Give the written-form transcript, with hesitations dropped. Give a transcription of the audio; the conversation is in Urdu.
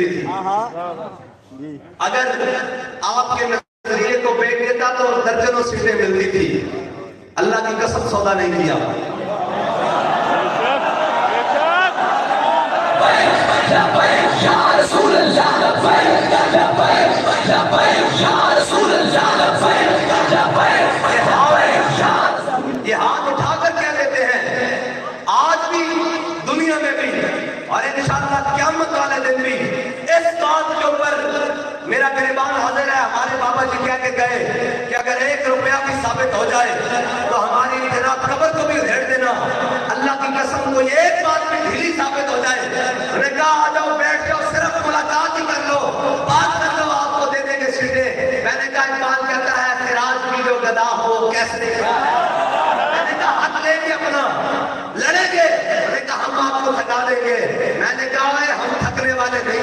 ملتی تھی. اگر آپ کے نظریے کو بیچ دیتا تو درجنوں سیٹیں ملتی تھی. اللہ کی قسم سودا نہیں کیا. یہ ہاتھ اٹھا کر کہہ دیتے ہیں آج بھی دنیا میں بھی اور انشاءاللہ قیامت والے دن بھی اس بات کے اوپر میرا گریبان حاضر ہے. ہمارے بابا جی کہہ کے گئے کہ اگر 1 روپیہ بھی ثابت ہو جائے تو ہماری جناب قبر کو بھی ادھیڑ دینا. اللہ کی قسم کو یہ ایک بات بھی ڈھیلی ثابت ہو جائے, انہوں نے کہا آ جاؤ بیٹھ جاؤ صرف ملاقات ہی کر لو, بات کر لو, آپ کو دے دیں گے سیٹیں. میں نے کہا اقبال کہتا ہے خراج کی جو گدا ہو کیسے دیکھا. میں نے کہا حق لیں گے اپنا, لڑیں گے. انہوں نے کہا ہم آپ کو تھکا دیں گے. میں نے کہا ہم تھکنے والے نہیں.